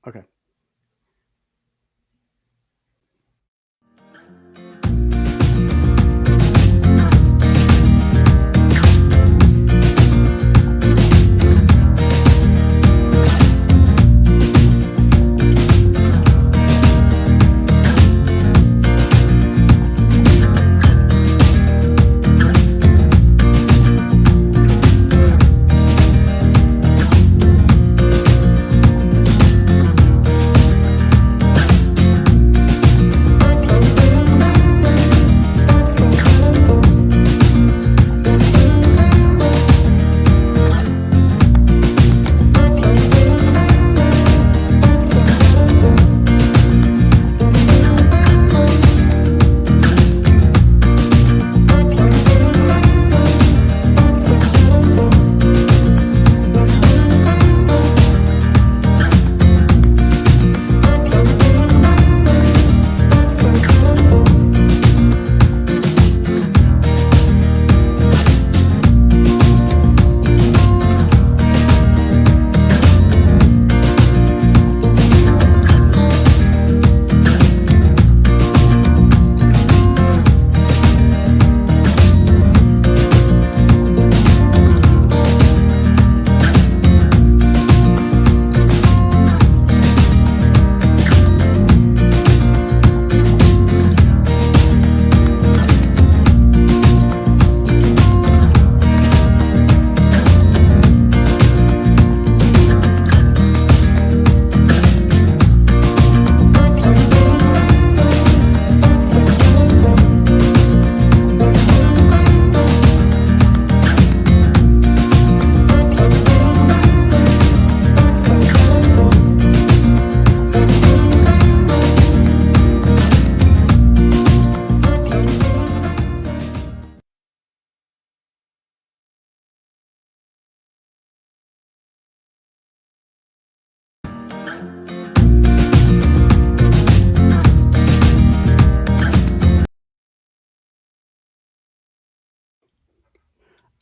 Okay.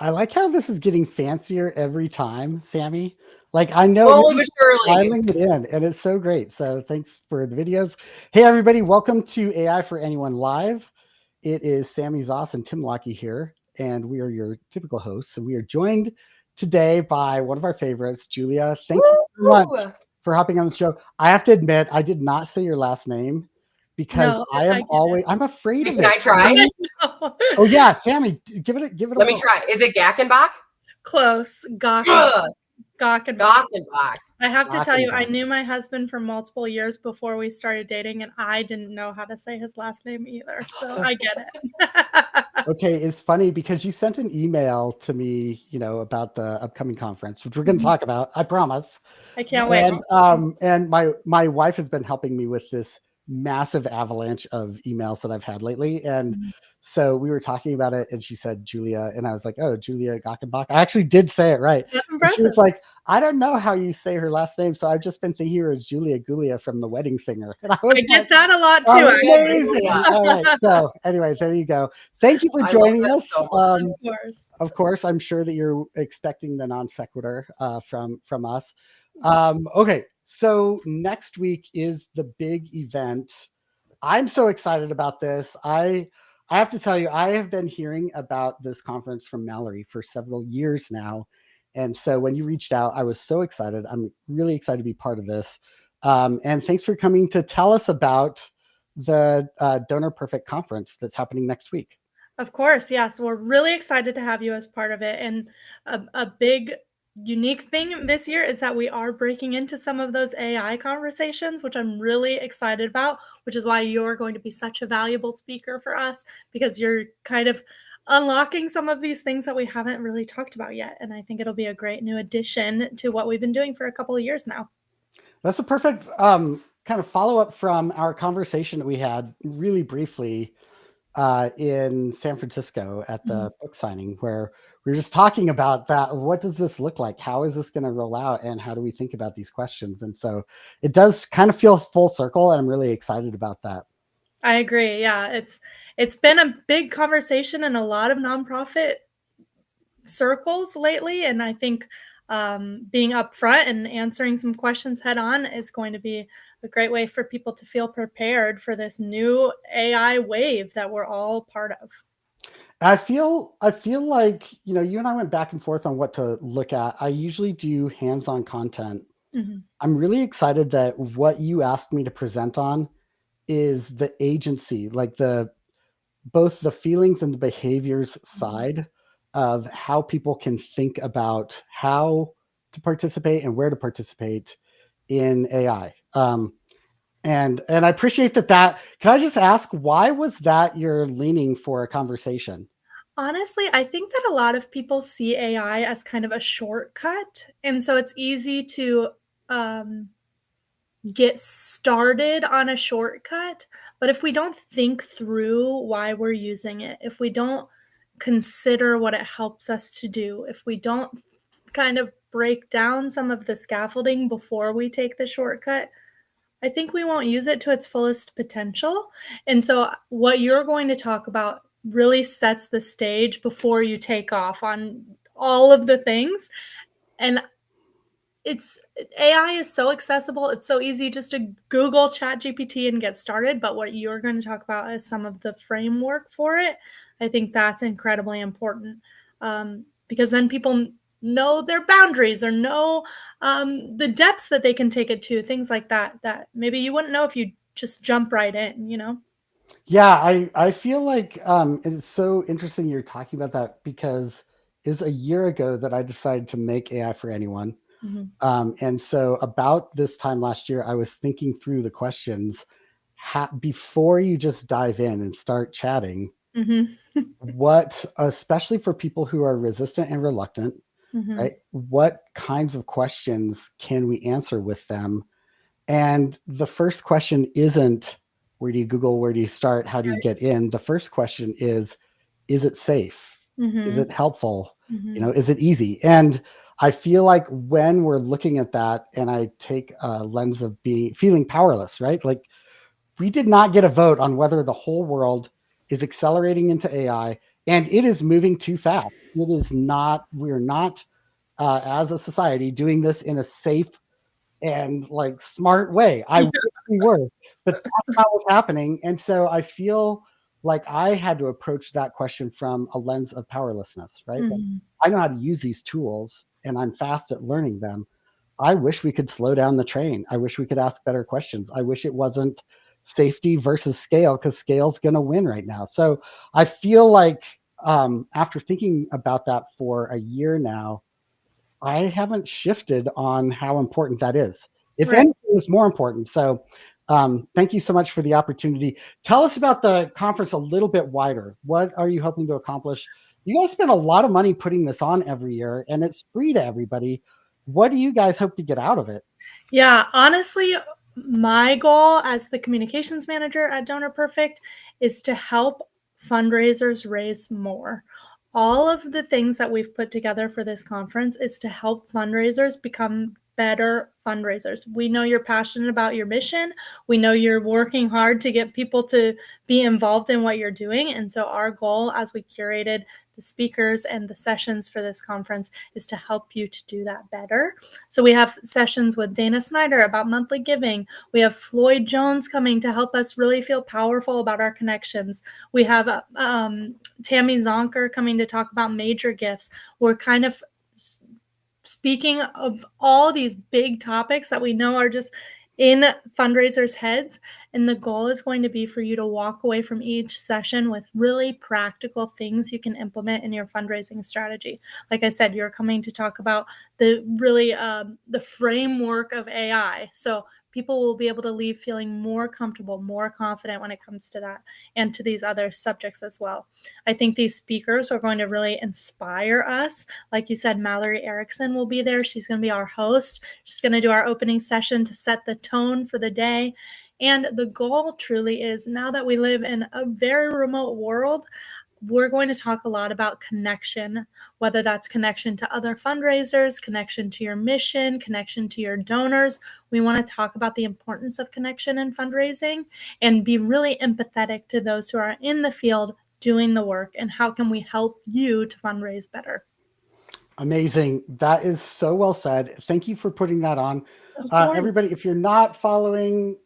I like how this is getting fancier every time, Sami. Like I know Slowly you're but just surely. dialing it in, and it's so great. So thanks for the videos. Hey everybody, welcome to AI4Anyone Live. It is Sami, Zoss, and Tim Lockie here, and we are your typical hosts. And we are joined today by one of our favorites, Julia. Thank you so much for hopping on the show. I have to admit, I did not say your last name because No, I am I'm afraid of Can it. I try? Oh yeah, Sami, give it a Let me whirl. try. Is it Gackenbach? Close. Ugh, Gackenbach. Gackenbach. I have to tell you, I Gackenbach. knew my husband for multiple years before we started dating, and I didn't know how to say his last name either. So I get it. Okay, it's funny because you sent an email to me, about the upcoming conference, which we're going to talk about. I promise. I can't wait. And my wife has been helping me with this massive avalanche of emails that I've had lately, and so we were talking about it, and she said Julia, and I was like, "Oh, Julia Gackenbach." I actually did say it right. That's And impressive. she was like, "I don't know how you say her last name, so I've just been thinking her as Julia Gulia from The Wedding Singer." And I get that a lot too. Amazing. All right. So anyway, there you go. Thank you for joining us. So of course. Of course, I'm sure that you're expecting the non sequitur from us. Okay, so next week is the big event. I'm so excited about this. I have to tell you, I have been hearing about this conference from Mallory for several years now. And so when you reached out, I was so excited. I'm really excited to be part of this. And thanks for coming to tell us about the Donor Perfect conference that's happening next week. Of course, yes. We're really excited to have you as part of it. And a big unique thing this year is that we are breaking into some of those AI conversations, which I'm really excited about, which is why you're going to be such a valuable speaker for us, because you're kind of unlocking some of these things that we haven't really talked about yet. And I think it'll be a great new addition to what we've been doing for a couple of years now. That's a perfect kind of follow-up from our conversation that we had really briefly in San Francisco at the book signing, where we were just talking about that. What does this look like? How is this going to roll out? And how do we think about these questions? And so it does kind of feel full circle, and I'm really excited about that. I agree. Yeah, it's been a big conversation in a lot of nonprofit circles lately, and I think being upfront and answering some questions head on is going to be a great way for people to feel prepared for this new AI wave that we're all part of. I feel like, you and I went back and forth on what to look at. I usually do hands-on content. Mhm. I'm really excited that what you asked me to present on is the agency, like the both the feelings and the behaviors Mhm. side of how people can think about how to participate and where to participate in AI. And I appreciate that. Can I just ask, why was that your leaning for a conversation? Honestly, I think that a lot of people see AI as kind of a shortcut, and so it's easy to, um, get started on a shortcut, but if we don't think through why we're using it, if we don't consider what it helps us to do, if we don't kind of break down some of the scaffolding before we take the shortcut, I think we won't use it to its fullest potential. And so, what you're going to talk about really sets the stage before you take off on all of the things. And it's AI is so accessible. It's so easy just to Google ChatGPT and get started. But what you're going to talk about is some of the framework for it. I think that's incredibly important because then people know their boundaries or know the depths that they can take it to, things like that, that maybe you wouldn't know if you just jump right in, you know? Yeah, I feel like it's so interesting you're talking about that because it was a year ago that I decided to make AI for anyone. Hmm. And so about this time last year, I was thinking through the questions before you just dive in and start chatting. Hmm. What, especially for people who are resistant and reluctant, Hmm. right? What kinds of questions can we answer with them? And the first question isn't where do you Google, where do you start, how do you get in? The first question is it safe? Is Hmm. it helpful? Hmm. Is it easy? And I feel like when we're looking at that, and I take a lens of being feeling powerless, right? Like we did not get a vote on whether the whole world is accelerating into AI, and it is moving too fast. It is not, we're not as a society doing this in a safe and like smart way. I wish we were, but that's not what's happening. And so I feel like I had to approach that question from a lens of powerlessness, right? Like, Hmm. I know how to use these tools and I'm fast at learning them. I wish we could slow down the train. I wish we could ask better questions. I wish it wasn't safety versus scale because scale's going to win right now. So I feel like after thinking about that for a year now, I haven't shifted on how important that is. If Right. anything, it's more important. So, thank you so much for the opportunity. Tell us about the conference a little bit wider. What are you hoping to accomplish? You guys spend a lot of money putting this on every year, and it's free to everybody. What do you guys hope to get out of it? Yeah, honestly, my goal as the communications manager at Donor Perfect is to help fundraisers raise more. All of the things that we've put together for this conference is to help fundraisers become better fundraisers. We know you're passionate about your mission. We know you're working hard to get people to be involved in what you're doing. And so, our goal as we curated the speakers and the sessions for this conference is to help you to do that better. So we have sessions with Dana Snyder about monthly giving. We have Floyd Jones coming to help us really feel powerful about our connections. We have Tammy Zonker coming to talk about major gifts. We're kind of speaking of all these big topics that we know are just in fundraisers' heads. And the goal is going to be for you to walk away from each session with really practical things you can implement in your fundraising strategy. Like I said, you're coming to talk about the framework of AI. So people will be able to leave feeling more comfortable, more confident when it comes to that and to these other subjects as well. I think these speakers are going to really inspire us. Like you said, Mallory Erickson will be there. She's going to be our host. She's going to do our opening session to set the tone for the day. And the goal truly is, now that we live in a very remote world, we're going to talk a lot about connection, whether that's connection to other fundraisers, connection to your mission, connection to your donors. We want to talk about the importance of connection in fundraising and be really empathetic to those who are in the field doing the work, and how can we help you to fundraise better. Amazing. That is so well said. Thank you for putting that on. Of course. Everybody, if you're not following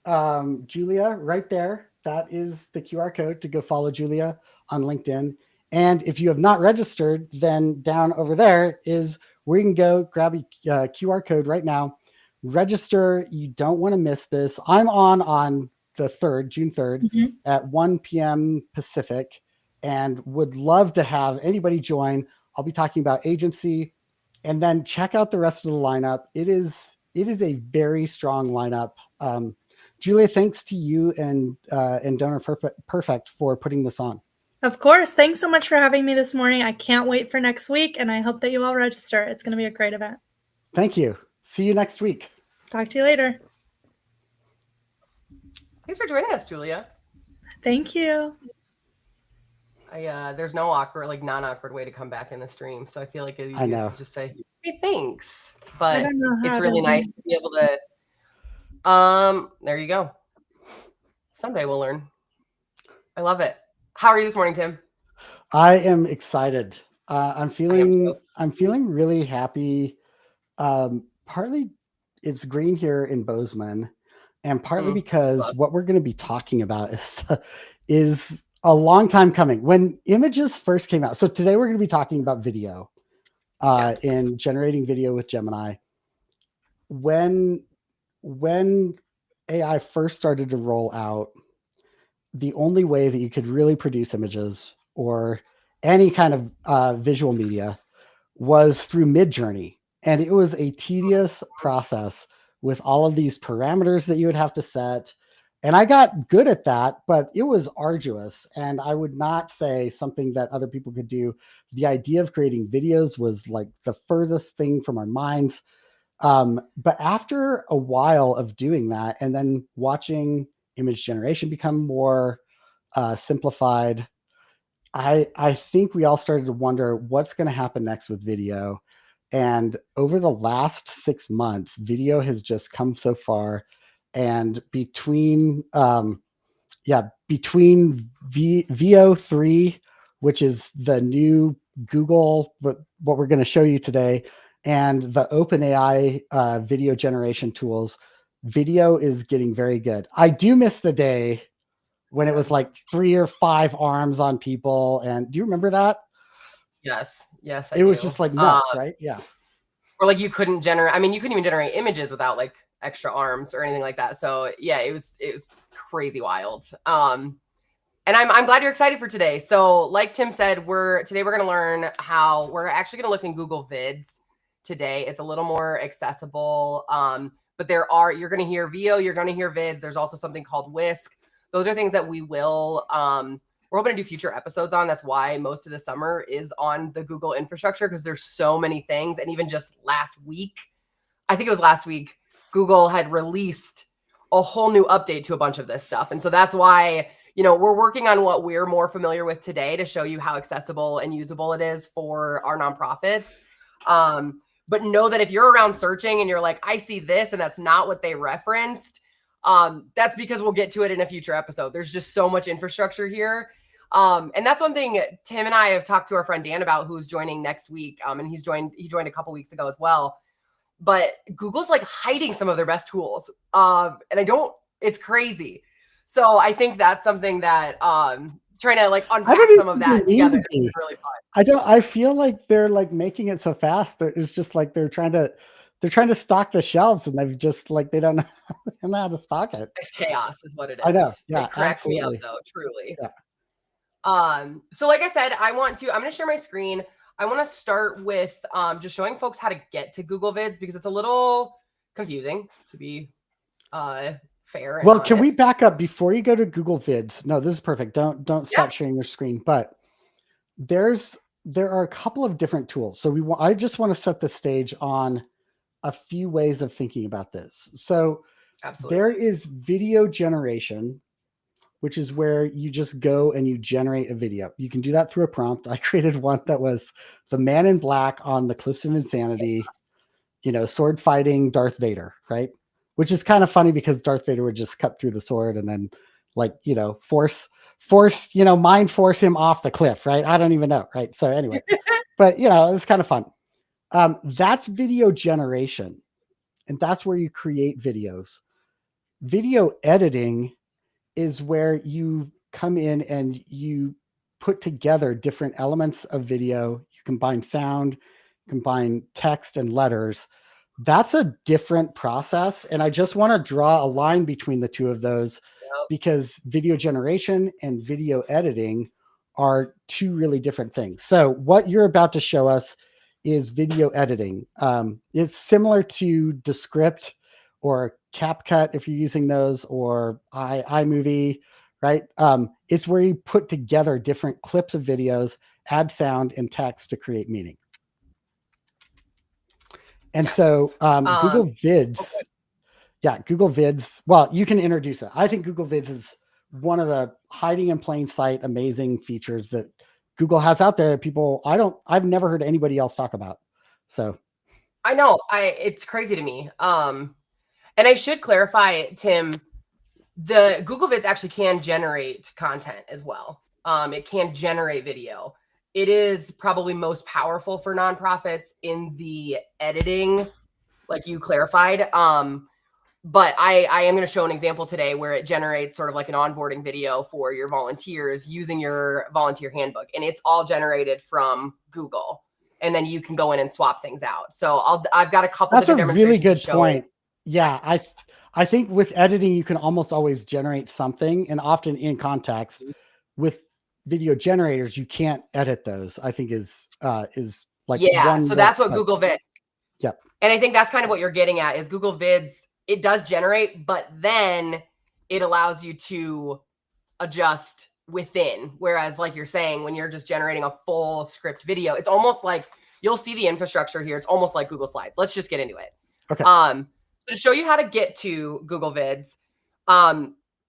Julia, right there, that is the QR code to go follow Julia on LinkedIn. And if you have not registered, then down over there is where you can go grab a QR code right now. Register. You don't want to miss this. I'm on the 3rd, June 3rd at 1 p.m. Pacific, and would love to have anybody join. I'll be talking about agency, and then check out the rest of the lineup. It is a very strong lineup. Julia, thanks to you and Donor Perfect for putting this on. Of course. Thanks so much for having me this morning. I can't wait for next week, and I hope that you all register. It's going to be a great event. Thank you. See you next week. Talk to you later. Thanks for joining us, Julia. Thank you. There's no awkward, like non-awkward way to come back in the stream. So I feel like it's easiest to just say, hey, thanks. But it's really nice to be able to, there you go. Someday we'll learn. I love it. How are you this morning, Tim? I am excited. I'm feeling really happy. Partly it's green here in Bozeman, and partly because what we're going to be talking about is a long time coming. When images first came out, so today we're going to be talking about video, and generating video with Gemini. When AI first started to roll out, the only way that you could really produce images or any kind of visual media was through Midjourney. And it was a tedious process with all of these parameters that you would have to set. And I got good at that, but it was arduous. And I would not say something that other people could do. The idea of creating videos was like the furthest thing from our minds. But after a while of doing that and then watching image generation become more simplified, I think we all started to wonder what's going to happen next with video. And over the last 6 months, video has just come so far. And between VO3, which is the new Google, what we're going to show you today, and the OpenAI video generation tools, video is getting very good. I do miss the day when it was like 3 or 5 arms on people. And do you remember that? Yes. It was just like nuts, right? Yeah. Or like you couldn't generate. I mean, you couldn't even generate images without like extra arms or anything like that. So yeah, it was crazy wild. And I'm glad you're excited for today. So like Tim said, today we're going to learn how we're actually going to look in Google Vids today. It's a little more accessible. But you're going to hear VO, you're going to hear Vids. There's also something called Whisk. Those are things that we will, we're hoping to do future episodes on. That's why most of the summer is on the Google infrastructure, because there's so many things. And even just last week, I think it was last week, Google had released a whole new update to a bunch of this stuff. And so that's why, we're working on what we're more familiar with today to show you how accessible and usable it is for our nonprofits. But know that if you're around searching and you're like, I see this and that's not what they referenced, that's because we'll get to it in a future episode. There's just so much infrastructure here. And that's one thing Tim and I have talked to our friend Dan about, who's joining next week. And he joined a couple weeks ago as well. But Google's like hiding some of their best tools. And it's crazy. So I think that's something that trying to like unpack some of that together is really fun. I feel like they're like making it so fast that it's just like they're trying to stock the shelves, and they've just like they don't know how to stock it. It's chaos is what it is. I know. Yeah. It cracks me up though, truly. Yeah. So like I said, I'm going to share my screen. I want to start with just showing folks how to get to Google Vids, because it's a little confusing, to be fair. Well, can we back up before you go to Google Vids? No, this is perfect. Don't stop sharing your screen. But there are a couple of different tools. So I just want to set the stage on a few ways of thinking about this. So there is video generation, which is where you just go and you generate a video. You can do that through a prompt. I created one that was the man in black on the Cliffs of Insanity, sword fighting Darth Vader, right? Which is kind of funny because Darth Vader would just cut through the sword and then mind force him off the cliff, right? I don't even know, right? So anyway, but it's kind of fun. That's video generation, and that's where you create videos. Video editing is where you come in and you put together different elements of video. You combine sound, combine text and letters. That's a different process. And I just want to draw a line between the two of those Yep. because video generation and video editing are two really different things. So what you're about to show us is video editing. It's similar to Descript or CapCut if you're using those, or iMovie, right? It's where you put together different clips of videos, add sound and text to create meaning. And so Google Vids, Google Vids, well, you can introduce it. I think Google Vids is one of the hiding in plain sight, amazing features that Google has out there that I've never heard anybody else talk about. So I know, it's crazy to me. And I should clarify, Tim, the Google Vids actually can generate content as well. It can generate video. It is probably most powerful for nonprofits in the editing, like you clarified. But I am going to show an example today where it generates sort of like an onboarding video for your volunteers using your volunteer handbook. And it's all generated from Google. And then you can go in and swap things out. So I've got a couple that's different a demonstrations really good to show point. it. Yeah, I think with editing, you can almost always generate something, and often in context. With video generators, you can't edit those. I think is like so that's what Google Vids. Yep. And I think that's kind of what you're getting at is Google Vids. It does generate, but then it allows you to adjust within. Whereas, like you're saying, when you're just generating a full script video, it's almost like you'll see the infrastructure here. It's almost like Google Slides. Let's just get into it. Okay. So to show you how to get to Google Vids,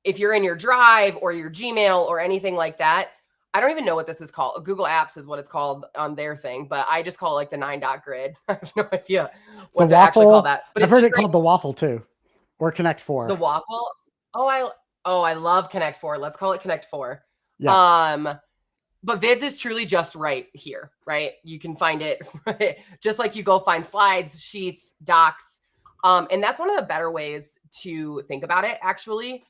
if you're in your Drive or your Gmail or anything like that, I don't even know what this is called. Google Apps is what it's called on their thing, but I just call it like the 9-dot grid. I have no idea what to actually call that. But I've heard it called the waffle too, or Connect 4. The waffle. I love Connect 4. Let's call it Connect 4. Yeah. But Vids is truly just right here, right? You can find it just like you go find slides, sheets, docs. And that's one of the better ways to think about it, actually,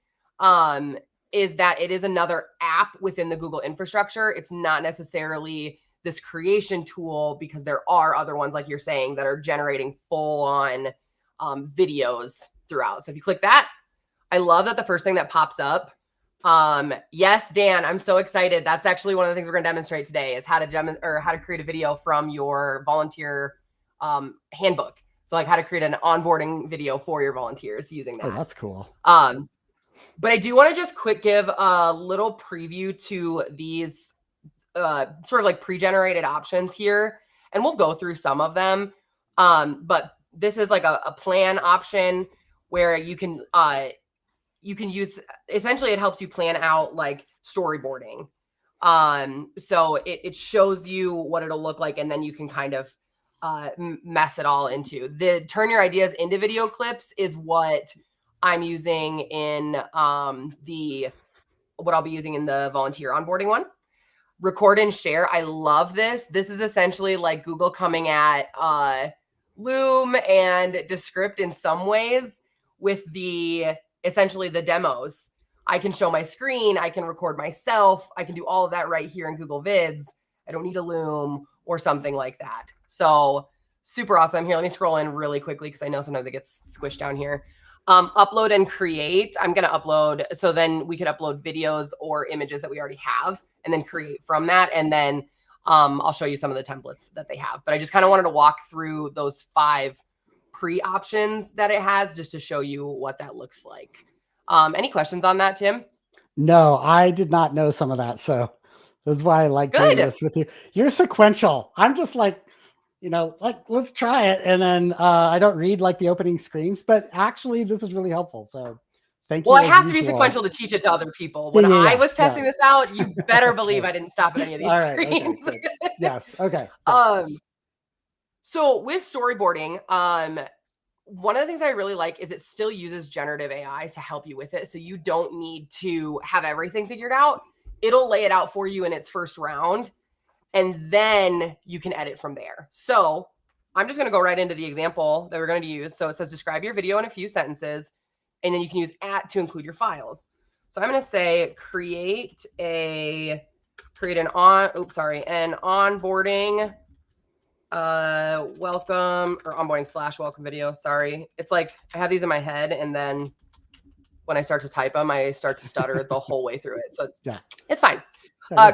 is that it is another app within the Google infrastructure. It's not necessarily this creation tool because there are other ones, like you're saying, that are generating full-on videos throughout. So if you click that, I love that the first thing that pops up. Yes, Dan, I'm so excited. That's actually one of the things we're going to demonstrate today is how to create a video from your volunteer handbook. So like how to create an onboarding video for your volunteers using that. Oh, that's cool. But I do want to just quick give a little preview to these sort of like pre-generated options here. And we'll go through some of them. But this is like a plan option where you can use, essentially it helps you plan out like storyboarding. So it shows you what it'll look like, and then you can kind of mess it all into. The turn your ideas into video clips is what I'm using in what I'll be using in the volunteer onboarding one. Record and share. I love this. This is essentially like Google coming at Loom and Descript in some ways with essentially the demos. I can show my screen. I can record myself. I can do all of that right here in Google Vids. I don't need a Loom or something like that. So super awesome. Here, let me scroll in really quickly because I know sometimes it gets squished down here. Upload and create. I'm going to upload. So then we could upload videos or images that we already have and then create from that. And then I'll show you some of the templates that they have. But I just kind of wanted to walk through those 5 pre-options that it has just to show you what that looks like. Any questions on that, Tim? No, I did not know some of that. So that's why I like doing this with you. You're sequential. I'm just like, like, let's try it. And then I don't read like the opening screens, but actually this is really helpful. So thank you. Well, I have to be sequential to teach it to other people. When I was testing this out, you better believe I didn't stop at any of these screens. Okay, yes. Okay. So with storyboarding, one of the things that I really like is it still uses generative AI to help you with it. So you don't need to have everything figured out. It'll lay it out for you in its first round, and then you can edit from there. So I'm just going to go right into the example that we're going to use. So it says, describe your video in a few sentences, and then you can use @ to include your files. So I'm going to say, create an onboarding welcome, or onboarding / welcome video. Sorry. It's like I have these in my head, and then when I start to type them, I start to stutter the whole way through it. So it's fine.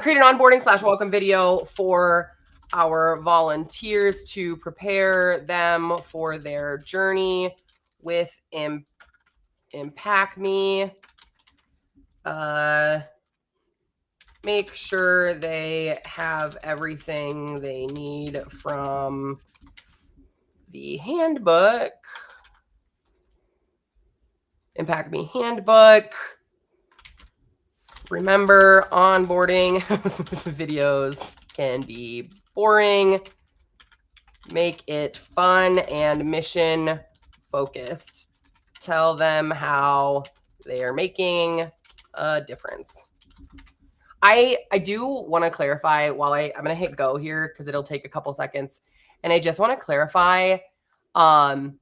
Create an onboarding / welcome video for our volunteers to prepare them for their journey with Impact Me. Make sure they have everything they need from the handbook. Impact Me handbook. Remember, onboarding videos can be boring. Make it fun and mission focused. Tell them how they are making a difference. I do want to clarify while I'm going to hit go here because it'll take a couple seconds. And I just want to clarify, one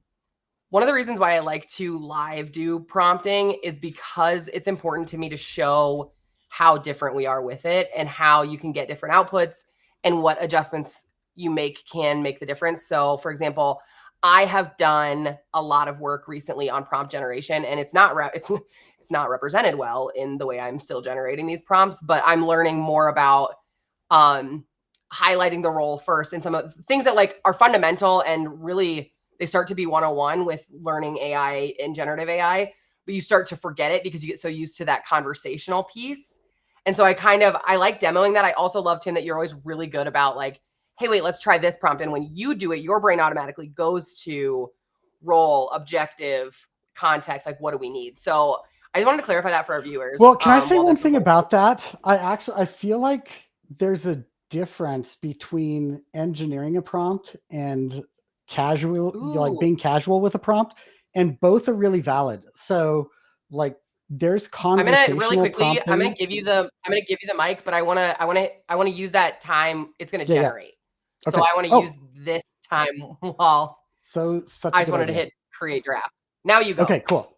of the reasons why I like to live do prompting is because it's important to me to show how different we are with it and how you can get different outputs and what adjustments you make can make the difference. So for example, I have done a lot of work recently on prompt generation, and it's not represented well in the way I'm still generating these prompts, but I'm learning more about highlighting the role first and some of the things that like are fundamental and really they start to be 101 with learning AI and generative AI, but you start to forget it because you get so used to that conversational piece. And so I like demoing that. I also love, Tim, that you're always really good about like, hey, wait, let's try this prompt. And when you do it, your brain automatically goes to role, objective, context, like what do we need? So I just wanted to clarify that for our viewers. Well, can I say one thing about that? I feel like there's a difference between engineering a prompt and like being casual with a prompt, and both are really valid. So like there's conversational prompting. I'm gonna give you the mic, but I wanna use that time it's gonna generate. Okay. So I want to use this time while I just wanted to hit create draft. Now you go. Okay, cool.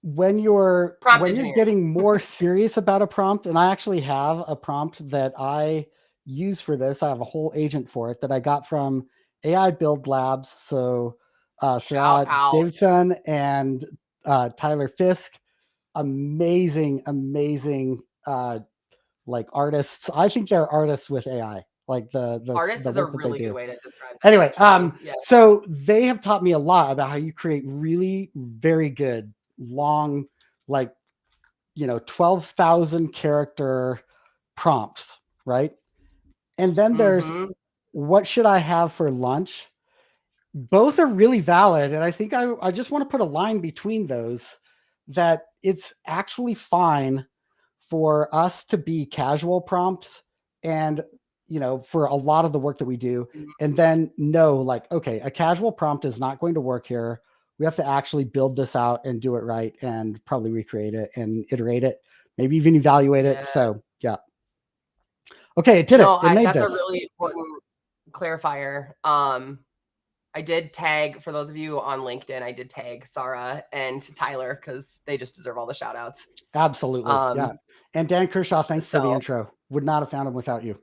When you're getting more serious about a prompt, and I actually have a prompt that I use for this. I have a whole agent for it that I got from AI Build Labs. So Sarah Davidson and Tyler Fisk, amazing like artists. I think they're artists with AI. Like the artist is a really good way to describe it. Anyway, so they have taught me a lot about how you create really very good long, like 12,000 character prompts, right? And then there's what should I have for lunch? Both are really valid, and I think I just want to put a line between those that it's actually fine for us to be casual prompts and for a lot of the work that we do, and then know like, okay, a casual prompt is not going to work here. We have to actually build this out and do it right and probably recreate it and iterate it, maybe even evaluate it. So yeah. Okay, it did it. It made that's a really important clarifier. I did tag, for those of you on LinkedIn, I did tag Sarah and Tyler because they just deserve all the shout outs. Absolutely. Yeah. And Dan Kershaw, thanks for the intro. Would not have found him without you.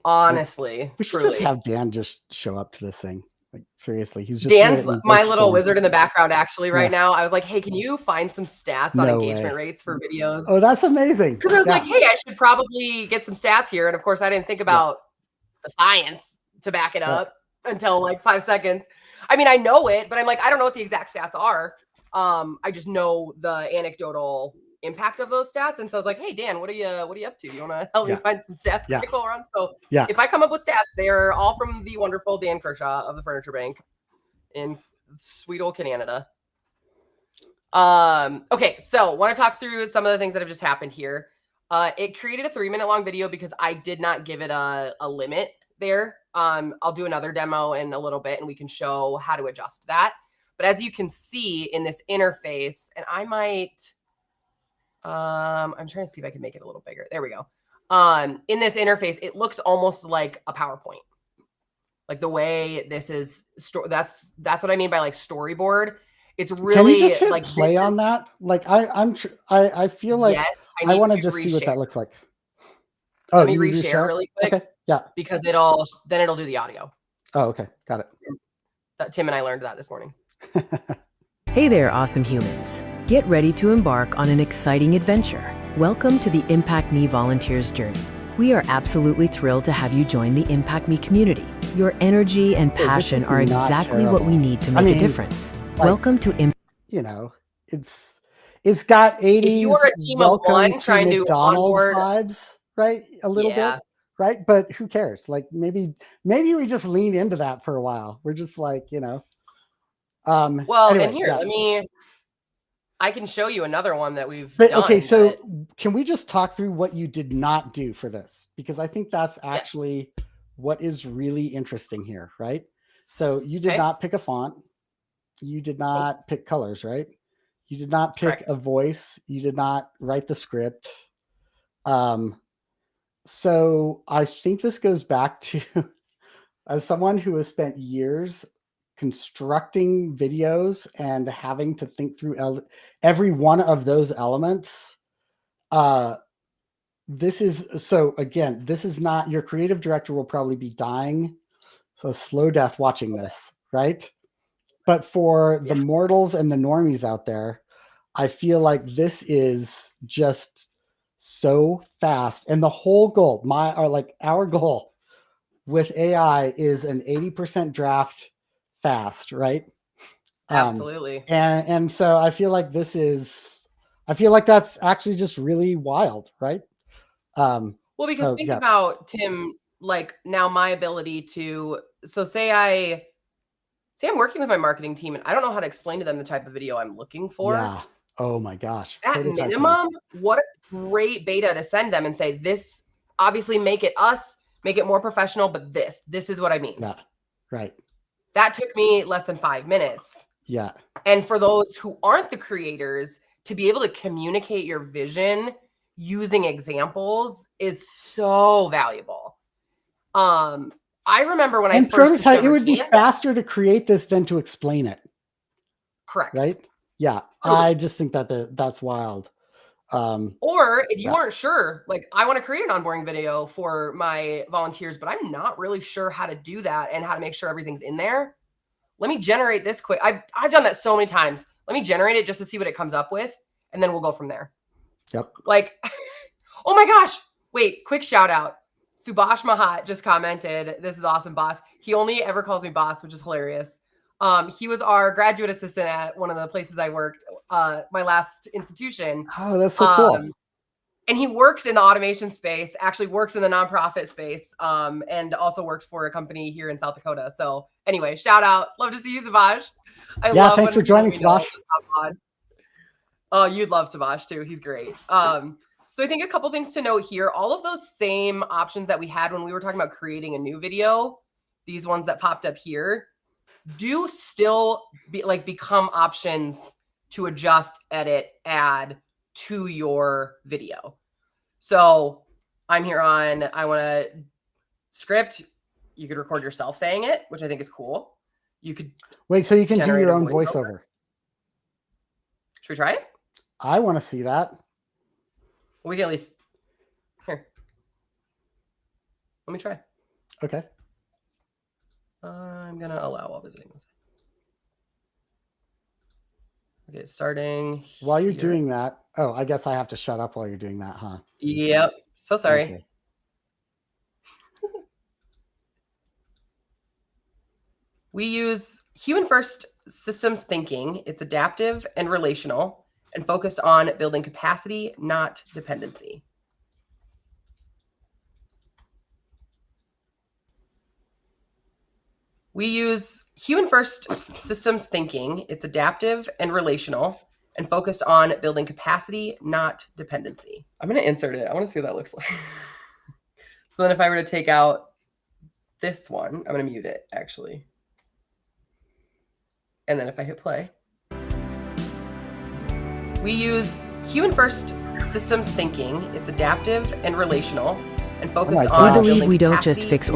Honestly, we should just have Dan just show up to this thing. Like seriously, he's just Dan's my little wizard in the background actually right now. I was like, hey, can you find some stats on engagement rates for videos? Oh, that's amazing. Because I was like, hey, I should probably get some stats here. And of course, I didn't think about the science to back it up until like 5 seconds. I mean, I know it, but I'm like, I don't know what the exact stats are. I just know the anecdotal impact of those stats. And so I was like, hey, Dan, what are you up to? You want to help me find some stats to go around? So if I come up with stats, they're all from the wonderful Dan Kershaw of the Furniture Bank in sweet old Canada. Okay, so want to talk through some of the things that have just happened here. It created a 3-minute long video because I did not give it a limit there. I'll do another demo in a little bit and we can show how to adjust that. But as you can see in this interface, and I might, I'm trying to see if I can make it a little bigger. There we go. In this interface, it looks almost like a PowerPoint. Like the way this is, that's what I mean by like storyboard. It's really Can you just hit like play on that? Like I feel like yes, I need want to to just see what reshare. that looks like. Oh, Let me you need to reshare share? really quick Okay, yeah. because it'll do the audio. Oh, okay, got it. That Tim and I learned that this morning. Hey there, awesome humans. Get ready to embark on an exciting adventure. Welcome to the Impact Me Volunteers journey. We are absolutely thrilled to have you join the Impact Me community. Your energy and passion are exactly what we need to make a difference. Like, welcome to you know, it's got 80s If you are a team of welcome one to trying to McDonald's onboard, vibes, right? A little yeah. bit, right? But who cares? Like maybe we just lean into that for a while. We're just like, you know. Well, anyway, and here, I can show you another one that we've But done. okay, so can we just talk through what you did not do for this? Because I think that's actually what is really interesting here, right? So you did not pick a font. You did not pick colors, right? You did not pick a voice. You did not write the script. So I think this goes back to as someone who has spent years constructing videos and having to think through every one of those elements. This is not, your creative director will probably be dying. So slow death watching this, right? But for the mortals and the normies out there, I feel like this is just so fast. And the whole goal, our goal with AI is an 80% draft fast, right? Absolutely. And so I feel like that's actually just really wild, right? Well, because think about, Tim, like now my ability to, so say I'm working with my marketing team and I don't know how to explain to them the type of video I'm looking for. Yeah. Oh my gosh. At minimum, what a great beta to send them and say, this, obviously make it more professional, but this is what I mean. Yeah. Right. That took me less than 5 minutes. Yeah. And for those who aren't the creators, to be able to communicate your vision using examples is so valuable. I remember when I first prototype, it would be faster to create this than to explain it. Correct. Right? Yeah. I just think that's wild. Or if you aren't sure, like I want to create an onboarding video for my volunteers, but I'm not really sure how to do that and how to make sure everything's in there. Let me generate this quick. I've done that so many times. Let me generate it just to see what it comes up with, and then we'll go from there. Yep. Like, oh my gosh. Wait, quick shout out. Subhash Mahat just commented, "This is awesome, boss." He only ever calls me boss, which is hilarious. He was our graduate assistant at one of the places I worked, my last institution. Oh, that's so cool. And he works in the automation space, actually works in the nonprofit space, and also works for a company here in South Dakota. So anyway, shout out. Love to see you, Subhash. Thanks for joining, Subhash. Oh, you'd love Subhash too. He's great. So I think a couple things to note here. All of those same options that we had when we were talking about creating a new video, these ones that popped up here, do still become options to adjust, edit, add to your video. So I'm here on, I want to script. You could record yourself saying it, which I think is cool. You could wait, so you can do your own voiceover. Should we try it? I want to see that. We can at least here. Let me try. Okay. I'm gonna allow while visiting. Okay, starting. While you're doing that, I guess I have to shut up while you're doing that, huh? Yep. So sorry. Okay. We use human-first systems thinking. It's adaptive and relational and focused on building capacity, not dependency. We use human-first systems thinking. It's adaptive and relational and focused on building capacity, not dependency. I'm going to insert it. I want to see what that looks like. So then if I were to take out this one, I'm going to mute it, actually. And then if I hit play, we use human-first systems thinking. It's adaptive and relational and focused on. We believe we don't just fix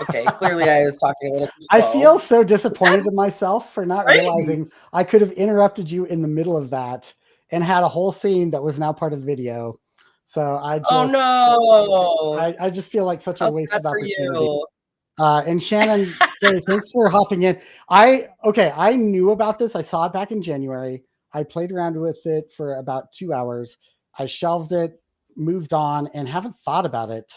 Okay, clearly I was talking a little too I slow. feel so disappointed in That's myself for not crazy. realizing I could have interrupted you in the middle of that and had a whole scene that was now part of the video. So I just, I just feel like such a How sad wasted for opportunity. you. And Shannon, hey, thanks for hopping in. Okay, I knew about this. I saw it back in January. I played around with it for about 2 hours. I shelved it, moved on, and haven't thought about it.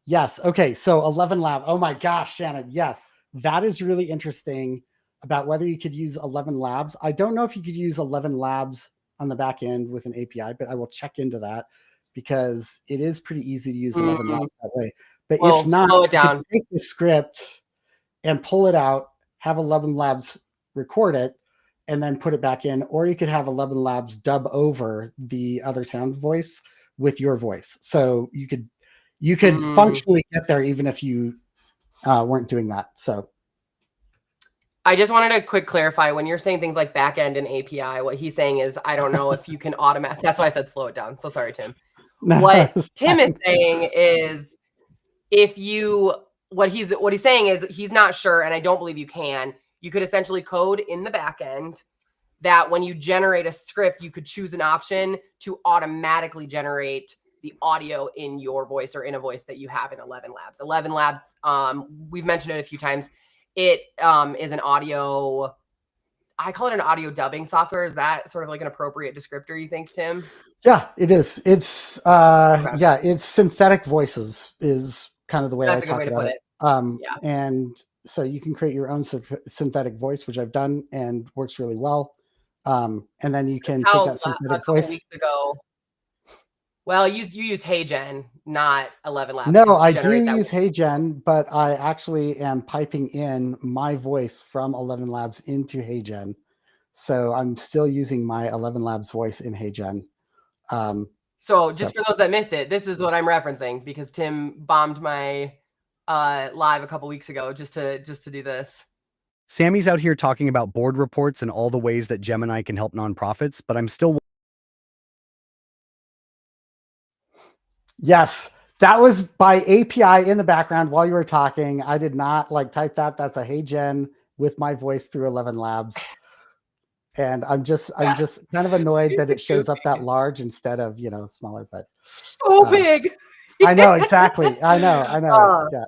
Yes. Okay. So 11 Lab. Oh my gosh, Shannon. Yes. That is really interesting about whether you could use 11 Labs. I don't know if you could use 11 Labs on the back end with an API, but I will check into that because it is pretty easy to use 11 Labs that way. But Well, if not, slow you it could down. take the script and pull it out, have 11 Labs record it, and then put it back in, or you could have 11 Labs dub over the other sound voice with your voice. So you could functionally get there even if you weren't doing that. So I just wanted to quick clarify when you're saying things like backend and API, what he's saying is, I don't know if you can automate. That's why I said slow it down. So sorry, Tim. What Tim is saying is what he's saying is he's not sure, and I don't believe you can. You could essentially code in the backend that when you generate a script, you could choose an option to automatically generate the audio in your voice or in a voice that you have in 11 Labs. 11 Labs, we've mentioned it a few times. It is an audio, I call it an audio dubbing software. Is that sort of like an appropriate descriptor, you think, Tim? Yeah, it is. It's yeah, it's synthetic voices is kind of the way That's I a good talk way to about put it. Yeah. And so you can create your own synthetic voice, which I've done and works really well. And then you can take that synthetic a couple voice. weeks ago. Well, you use HeyGen, not 11 Labs. No, I do use HeyGen, but I actually am piping in my voice from 11 Labs into HeyGen. So I'm still using my 11 Labs voice in HeyGen. So just for those that missed it, this is what I'm referencing because Tim bombed my live a couple weeks ago just to do this. Sami's out here talking about board reports and all the ways that Gemini can help nonprofits, but I'm still. Yes, that was by API in the background while you were talking. I did not type that. That's a HeyGen with my voice through 11 Labs. And I'm just kind of annoyed that it shows up that large instead of, smaller, but so big. I know, exactly. I know. Yeah.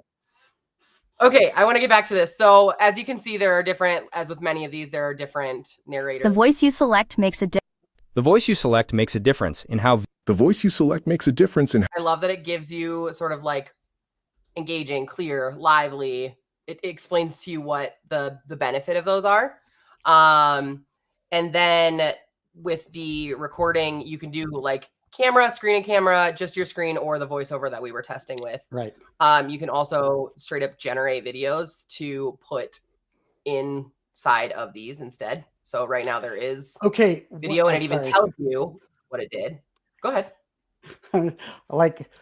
Okay, I want to get back to this. So as you can see, there are different, as with many of these, there are different narrators. The voice you select makes a difference. The voice you select makes a difference in how. The voice you select makes a difference in. I love that it gives you sort of like engaging, clear, lively. It explains to you what the benefit of those are. And then with the recording, you can do like camera, screen and camera, just your screen or the voiceover that we were testing with. Right. You can also straight up generate videos to put inside of these instead. So right now there is video and it even tells you what it did. Go ahead.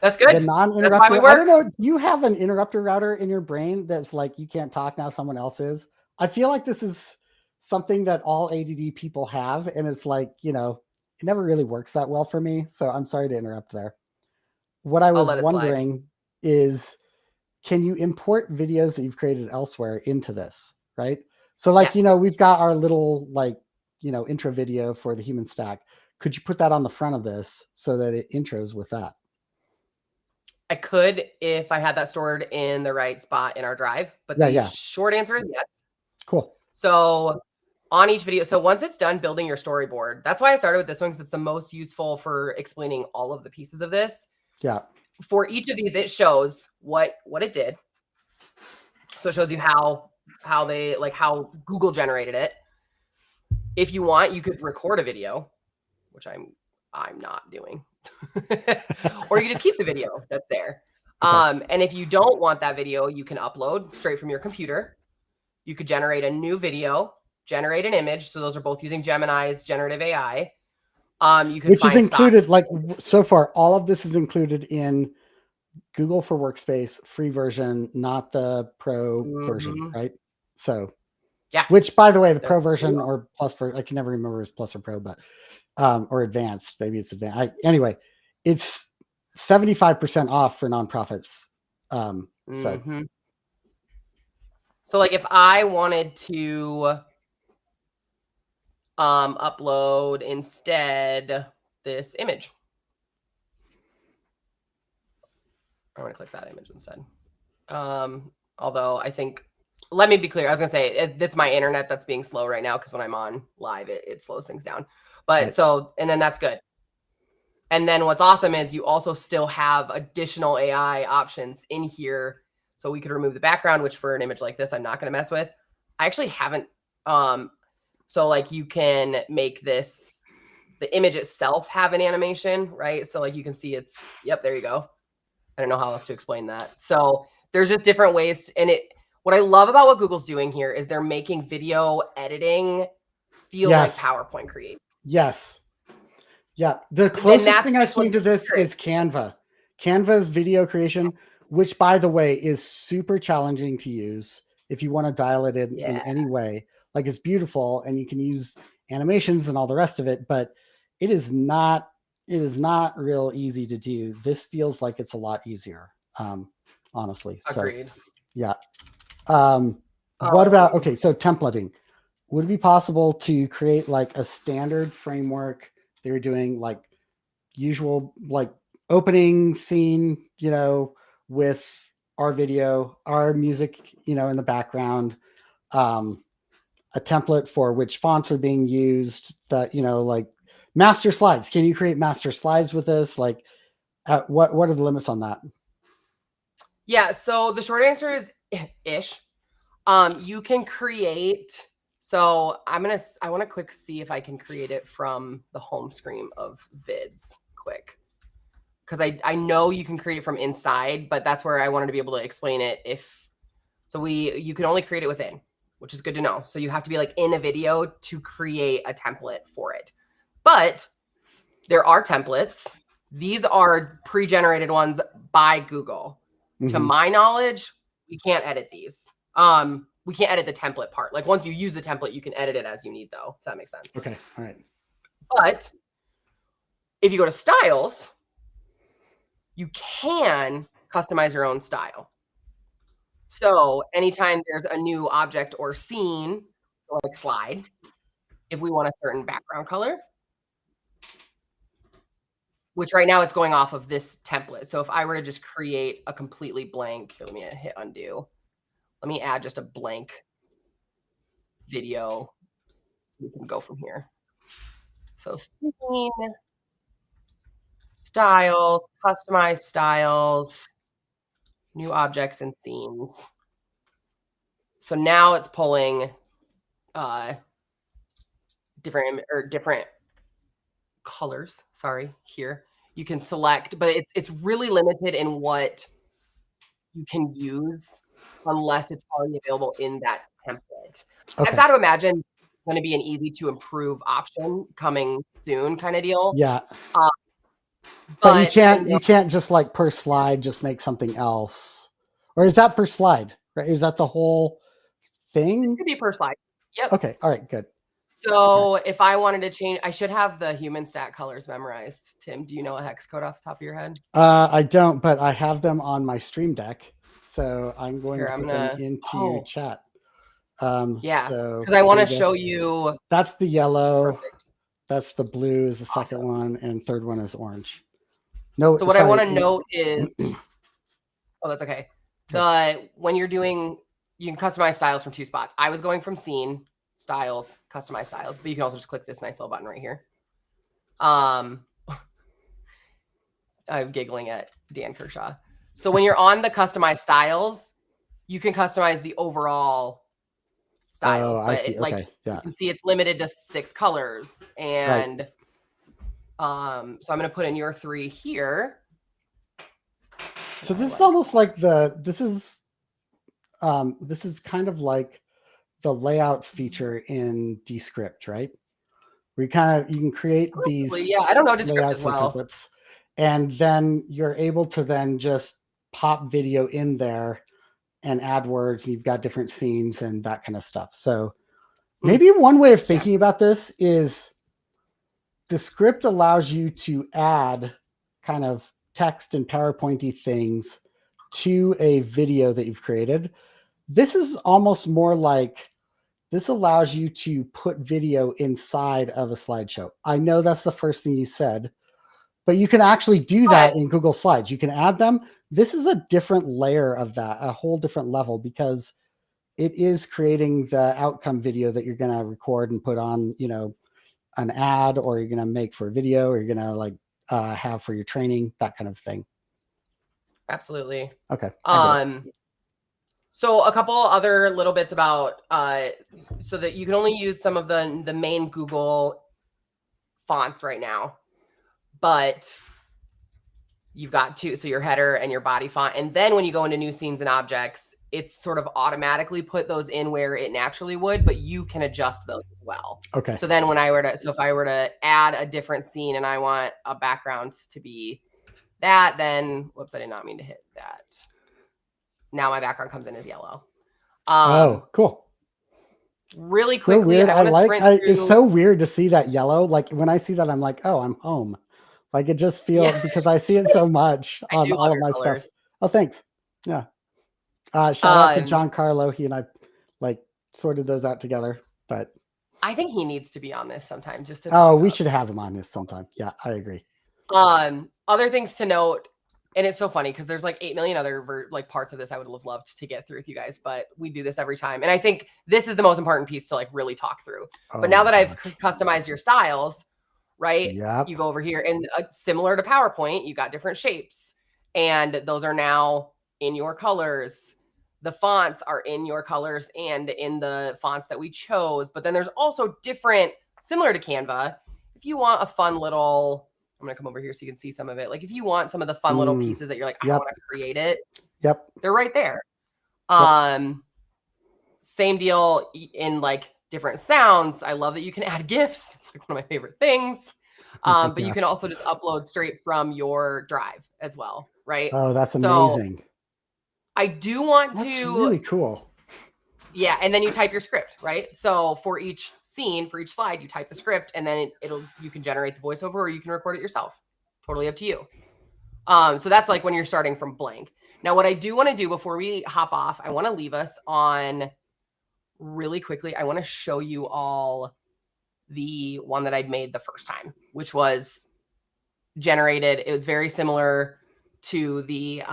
That's good. The non-interrupter. I don't know. Do you have an interrupter router in your brain that's like you can't talk now, someone else is? I feel like this is something that all ADD people have, and it's like, it never really works that well for me. So I'm sorry to interrupt there. What I was wondering is, can you import videos that you've created elsewhere into this? Right. So we've got our little intro video for the human stack. Could you put that on the front of this so that it intros with that? I could if I had that stored in the right spot in our drive, but the short answer is yes. Cool. So on each video, so once it's done building your storyboard, that's why I started with this one because it's the most useful for explaining all of the pieces of this. Yeah. For each of these, it shows what it did. So it shows you how they how Google generated it. If you want, you could record a video, which I'm not doing. Or you can just keep the video that's there. Okay. And if you don't want that video, you can upload straight from your computer. You could generate a new video, generate an image. So those are both using Gemini's generative AI. You could which is included so far, all of this is included in Google for Workspace free version, not the pro version, right? So yeah, which by the way, the pro version or plus I can never remember if it's plus or pro, but or advanced, maybe it's advanced. Anyway, it's 75% off for nonprofits So So like if I wanted to upload instead this image, I want to click that image instead. Although I think, let me be clear. I was gonna say it's my internet that's being slow right now because when I'm on live, it slows things down. But so, and then that's good. And then what's awesome is you also still have additional AI options in here. So we could remove the background, which for an image like this, I'm not going to mess with. I actually haven't. So like you can make this, the image itself have an animation, right? So like you can see it's, yep, there you go. I don't know how else to explain that. So there's just different ways. And what I love about what Google's doing here is they're making video editing feel like PowerPoint create. Yes. Yeah. The closest thing I've seen to this is Canva. Canva's video creation, which by the way is super challenging to use if you want to dial it in any way. Like it's beautiful and you can use animations and all the rest of it, but it is not real easy to do. This feels like it's a lot easier. Honestly. Agreed. So yeah. What about, okay, so templating. Would it be possible to create like a standard framework? They're doing like usual, like opening scene, you know, with our video, our music, you know, in the background, a template for which fonts are being used, that, you know, like master slides. Can you create master slides with this? Like what are the limits on that? Yeah. So the short answer is ish. You can create, so I want to quick see if I can create it from the home screen of vids quick. Because I know you can create it from inside, but that's where I wanted to be able to explain it. You can only create it within, which is good to know. So you have to be like in a video to create a template for it. But there are templates. These are pre-generated ones by Google. To my knowledge, we can't edit these. We can't edit the template part. Like once you use the template, you can edit it as you need though, if that makes sense. Okay. All right. But if you go to styles, you can customize your own style. So anytime there's a new object or scene, like slide, if we want a certain background color, which right now it's going off of this template. So if I were to just create a completely blank, here, let me hit undo. Let me add just a blank video so we can go from here. So scene, styles, customize styles, new objects and scenes. So now it's pulling different colors. Sorry, here you can select, but it's really limited in what you can use unless it's already available in that template. Okay. I've got to imagine it's going to be an easy to improve option coming soon kind of deal. Yeah. But you can't just like per slide just make something else. Or is that per slide? Right? Is that the whole thing? It could be per slide. Yep. Okay. All right, good. So if I wanted to change, I should have the human stat colors memorized. Tim, do you know a hex code off the top of your head? I don't, but I have them on my stream deck. So I'm going to put them into chat. Yeah, so because I want to show you. That's the yellow. Perfect. That's the blue is the second one, and third one is orange. No. So what I want to note is, oh, that's okay. When you're doing, you can customize styles from two spots. I was going from scene styles, customize styles, but you can also just click this nice little button right here. I'm giggling at Dan Kershaw. So when you're on the customize styles, you can customize the overall styles, but you can see it's limited to 6 colors. And so I'm going to put in your 3 here. So this is almost like this is kind of like the layouts feature in Descript, right? Where you can create these I don't know Descript as well. templates, and then you're able to then just pop video in there and add words, and you've got different scenes and that kind of stuff. So maybe one way of thinking about this is Descript allows you to add kind of text and PowerPointy things to a video that you've created, this is almost more like, this allows you to put video inside of a slideshow. I know that's the first thing you said, but you can actually do that in Google Slides. You can add them. This is a different layer of that, a whole different level, because it is creating the outcome video that you're going to record and put on, you know, an ad, or you're going to make for a video, or you're going to like have for your training, that kind of thing. Absolutely. Okay. So a couple other little bits about, so that you can only use some of the main Google fonts right now, but you've got two, so your header and your body font. And then when you go into new scenes and objects, it's sort of automatically put those in where it naturally would, but you can adjust those as well. Okay. So then when I were to, so if I were to add a different scene and I want a background to be that, then, whoops, I did not mean to hit that. Now my background comes in as yellow. Oh, cool. Really quickly, So weird. It's so through. weird to see that yellow. Like when I see that, I'm like, oh, I'm home. Like it just feels, because I see it so much on all of my stuff. Oh, thanks. Yeah. Shout out to John Carlo. He and I like sorted those out together, but I think he needs to be on this sometime. Just to we should have him on this sometime. Yeah, I agree. Other things to note, and it's so funny because there's like 8 million other like parts of this I would have loved to get through with you guys, but we do this every time. And I think this is the most important piece to like really talk through. But now that I've customized your styles, right? Yep. You go over here and similar to PowerPoint, you got different shapes and those are now in your colors. The fonts are in your colors and in the fonts that we chose. But then there's also different, similar to Canva. If you want a fun little, I'm going to come over here so you can see some of it. Like if you want some of the fun little pieces that you're like, I want to create it. Yep. They're right there. Same deal in like different sounds. I love that you can add GIFs. It's like one of my favorite things. But you can also just upload straight from your drive as well. Right. Oh, that's amazing. I do want That's to really cool. Yeah. And then you type your script, right? So for each scene, for each slide, you type the script and then you can generate the voiceover or you can record it yourself. Totally up to you. So that's like when you're starting from blank. Now, what I do want to do before we hop off, I want to leave us on really quickly. I want to show you all the one that I'd made the first time, which was generated. It was very similar to the,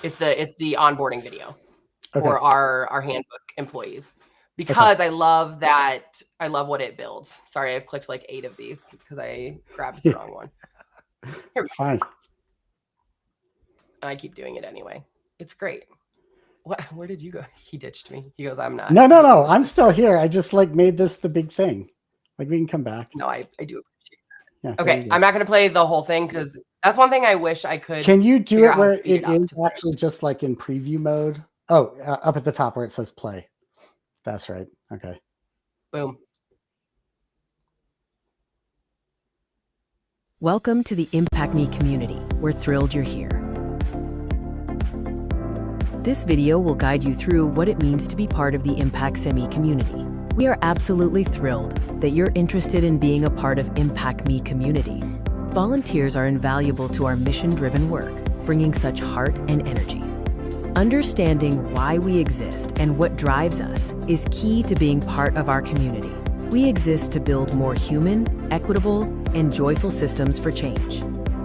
it's the onboarding video for our handbook employees, because I love that. I love what it builds. Sorry, I've clicked like 8 of these because I grabbed the wrong one. Here we go. Fine. I keep doing it anyway. It's great. What? Where did you go? He ditched me. He goes, I'm not. No. I'm still here. I just like made this the big thing. Like we can come back. No, I do appreciate that. Yeah, okay, I'm not going to play the whole thing because that's one thing I wish I could. Can you do it where it is actually just like in preview mode? Oh, up at the top where it says play. That's right. Okay. Boom. Welcome to the Impact Me community. We're thrilled you're here. This video will guide you through what it means to be part of the Impact Sami community. We are absolutely thrilled that you're interested in being a part of Impact Me community. Volunteers are invaluable to our mission-driven work, bringing such heart and energy. Understanding why we exist and what drives us is key to being part of our community. We exist to build more human, equitable, and joyful systems for change.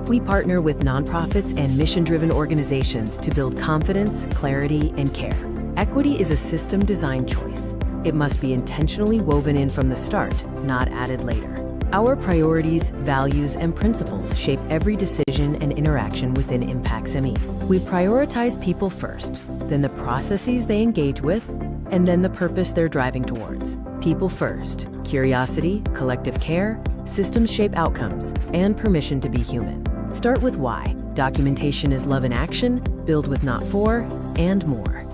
We partner with nonprofits and mission-driven organizations to build confidence, clarity, and care. Equity is a system design choice. It must be intentionally woven in from the start, not added later. Our priorities, values, and principles shape every decision and interaction within Impact Sami. We prioritize people first, then the processes they engage with, and then the purpose they're driving towards. People first, curiosity, collective care, systems shape outcomes, and permission to be human. Start with why. Documentation is love in action, build with not for, and more.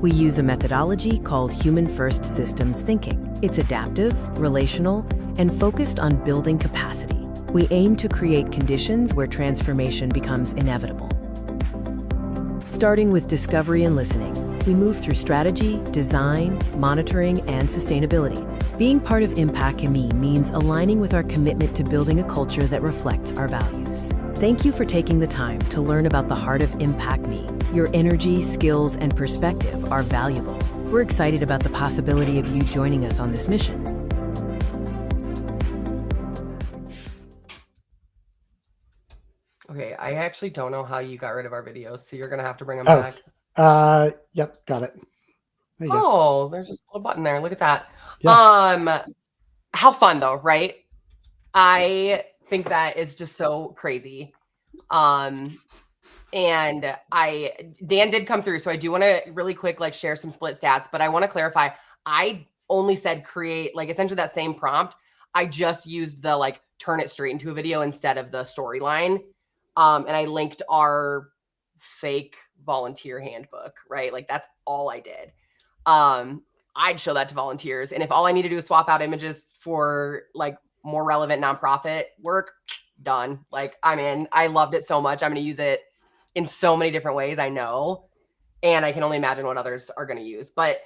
We use a methodology called human-first systems thinking. It's adaptive, relational, and focused on building capacity. We aim to create conditions where transformation becomes inevitable. Starting with discovery and listening, we move through strategy, design, monitoring, and sustainability. Being part of Impact Me means aligning with our commitment to building a culture that reflects our values. Thank you for taking the time to learn about the heart of Impact Me. Your energy, skills, and perspective are valuable. We're excited about the possibility of you joining us on this mission. Okay, I actually don't know how you got rid of our videos, so you're gonna have to bring them Oh, back. Yep, got it. There you go. Oh, there's just a little button there. Look at that. Yeah. How fun though, right? I think that is just so crazy. And Dan did come through, so I do want to really quick like share some split stats, but I want to clarify. I only said create like essentially that same prompt. I just used the like turn it straight into a video instead of the storyline. And I linked our fake volunteer handbook, right? Like that's all I did. I'd show that to volunteers. And if all I need to do is swap out images for like more relevant nonprofit work, done. Like I'm in. I loved it so much. I'm going to use it in so many different ways, I know. And I can only imagine what others are going to use. But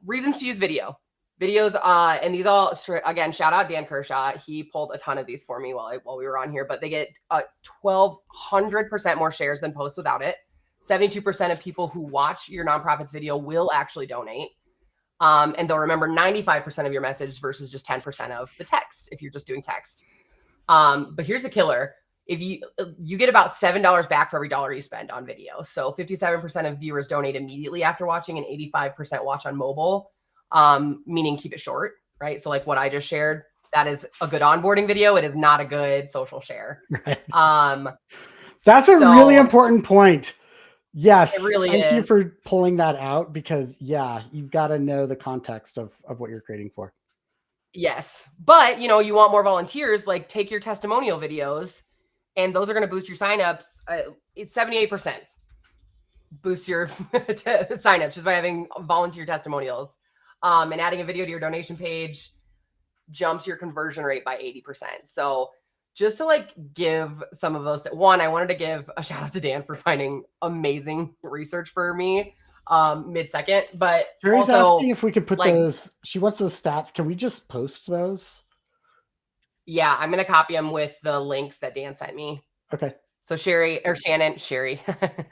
reasons to use video. Videos, and these all, again, shout out Dan Kershaw. He pulled a ton of these for me while we were on here, but they get 1,200% more shares than posts without it. 72% of people who watch your nonprofit's video will actually donate. And they'll remember 95% of your message versus just 10% of the text if you're just doing text. But here's the killer. If you get about $7 back for every dollar you spend on video. So 57% of viewers donate immediately after watching and 85% watch on mobile, meaning keep it short, right? So like what I just shared, that is a good onboarding video. It is not a good social share. Right. That's a really important point. Yes. It really Thank you is. for pulling that out because yeah, you've got to know the context of what you're creating for. Yes. But you know, you want more volunteers, like take your testimonial videos and those are going to boost your signups. It's 78% boost your signups just by having volunteer testimonials. And adding a video to your donation page jumps your conversion rate by 80%. So just to like give some of those, one, I wanted to give a shout out to Dan for finding amazing research for me mid-second, but Sherry's also asking if we could put like, those, she wants those stats. Can we just post those? Yeah, I'm going to copy them with the links that Dan sent me. Okay. So Sherry, I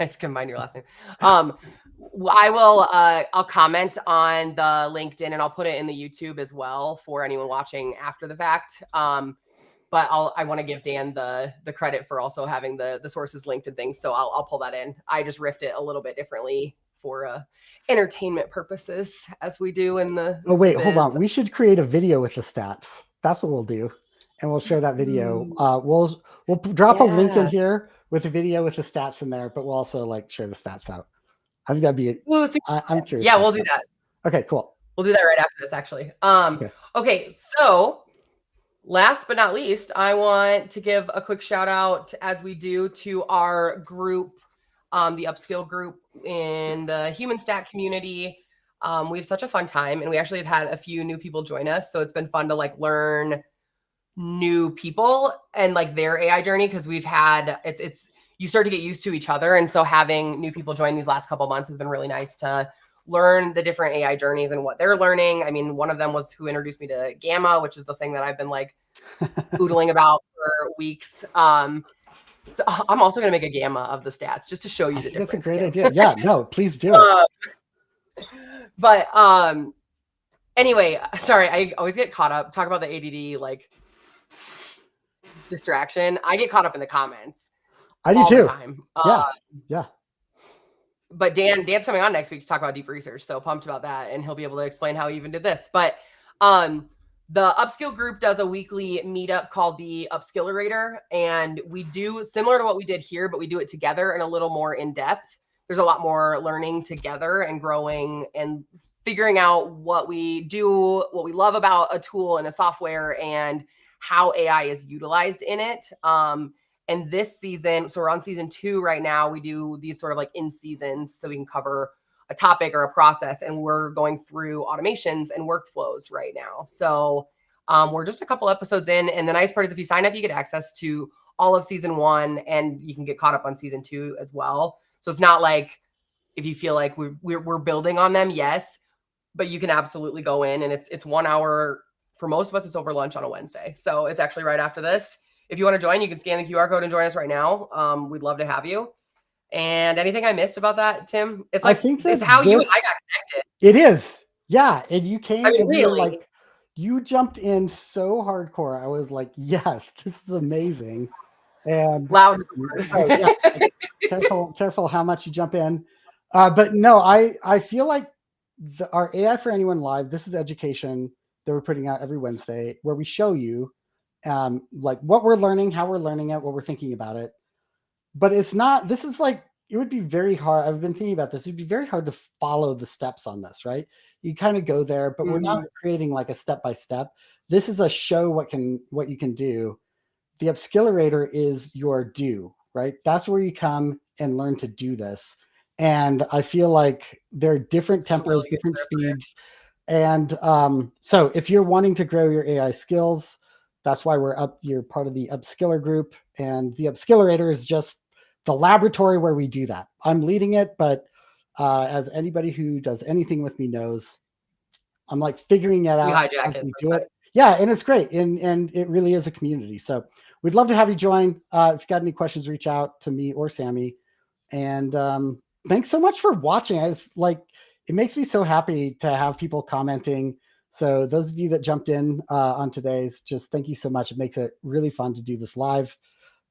just combined your last name. I will, I'll comment on the LinkedIn and I'll put it in the YouTube as well for anyone watching after the fact. But I want to give Dan the credit for also having the sources linked and things. So I'll pull that in. I just riffed it a little bit differently for entertainment purposes as we do in the. Oh, wait, hold on. We should create a video with the stats. That's what we'll do. And we'll share that video. We'll drop a link in here with a video with the stats in there, but we'll also like share the stats out. I think that'd be I'm curious. Yeah, we'll do that. Okay, cool. We'll do that right after this, actually. Okay, so last but not least, I want to give a quick shout out, as we do, to our group, the upskill group in the human stack community. We have such a fun time, and we actually have had a few new people join us. So it's been fun to like learn new people and like their AI journey, because we've had it's you start to get used to each other, and so having new people join these last couple months has been really nice to learn the different AI journeys and what they're learning. I mean, one of them was who introduced me to Gamma, which is the thing that I've been like oodling about for weeks. So I'm also going to make a Gamma of the stats just to show you the difference. That's a great idea. Yeah, no, please do it. But anyway, sorry, I always get caught up. Talk about the ADD like distraction. I get caught up in the comments. I do too. Time. Yeah. But Dan's coming on next week to talk about deep research. So pumped about that. And he'll be able to explain how he even did this. But the upskill group does a weekly meetup called the Upskillerator. And we do similar to what we did here, but we do it together and a little more in depth. There's a lot more learning together and growing and figuring out what we do, what we love about a tool and a software, and how AI is utilized in it. And this season, so we're on season 2 right now, we do these sort of like in seasons so we can cover a topic or a process, and we're going through automations and workflows right now. So we're just a couple episodes in, and the nice part is if you sign up, you get access to all of season 1, and you can get caught up on season 2 as well. So it's not like if you feel like we're building on them, yes, but you can absolutely go in, and it's 1 hour. For most of us, it's over lunch on a Wednesday. So it's actually right after this. if you want to join, you can scan the QR code and join us right now. We'd love to have you. And anything I missed about that, Tim? It's like, I think it's that how you and I this- got connected. It is. Yeah. And you came I mean, and you were really? like, you jumped in so hardcore. I was like, yes, this is amazing. And Loud. so yeah, careful how much you jump in. But no, I feel like our AI for Anyone live, this is education that we're putting out every Wednesday where we show you like what we're learning, how we're learning it, what we're thinking about it. But it's not, this is like, it would be very hard. I've been thinking about this. It'd be very hard to follow the steps on this, right? You kind of go there, but we're not creating like a step-by-step. This is a show what you can do. The Upskillerator is your do, right? That's where you come and learn to do this. And I feel like there are different tempos, really different speeds. And so if you're wanting to grow your AI skills, that's why you're part of the Upskiller group. And the Upskillerator is just the laboratory where we do that. I'm leading it, but as anybody who does anything with me knows, I'm like figuring it out as we do it. Yeah, and it's great. And it really is a community. So we'd love to have you join. If you got any questions, reach out to me or Sami. And thanks so much for watching. It makes me so happy to have people commenting. So those of you that jumped in on today's, just thank you so much. It makes it really fun to do this live.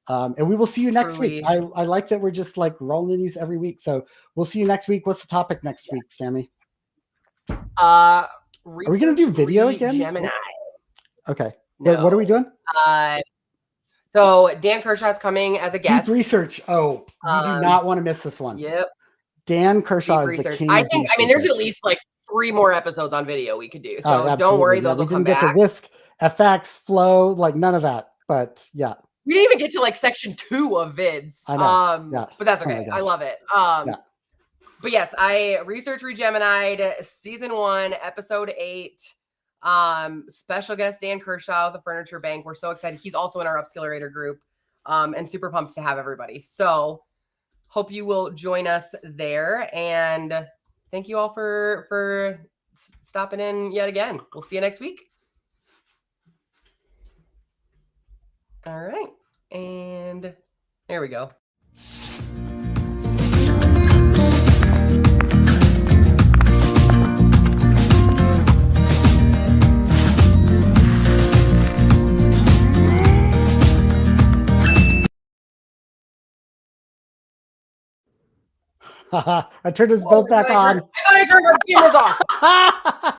And we will see you next week. I like that we're just like rolling these every week. So we'll see you next week. What's the topic next week, Sami? Are we going to do video again? Gemini. Okay. No. Wait, what are we doing? So Dan Kershaw's coming as a guest. Deep research. Oh, you do not want to miss this one. Yep. Dan Kershaw is the king. I mean, there's at least like 3 more episodes on video we could do. So don't worry, those will come back. We didn't get to whisk, FX, flow, like none of that. But yeah. We didn't even get to like section 2 of vids. I know. Yeah. But that's okay. I love it. But yes, I research Regemini'd season 1, episode 8. Special guest Dan Kershaw of the Furniture Bank. We're so excited. He's also in our Upskillerator group. And super pumped to have everybody. So hope you will join us there. And thank you all for stopping in yet again. We'll see you next week. All right. And there we go. I turned us both back on. I thought I turned our cameras off.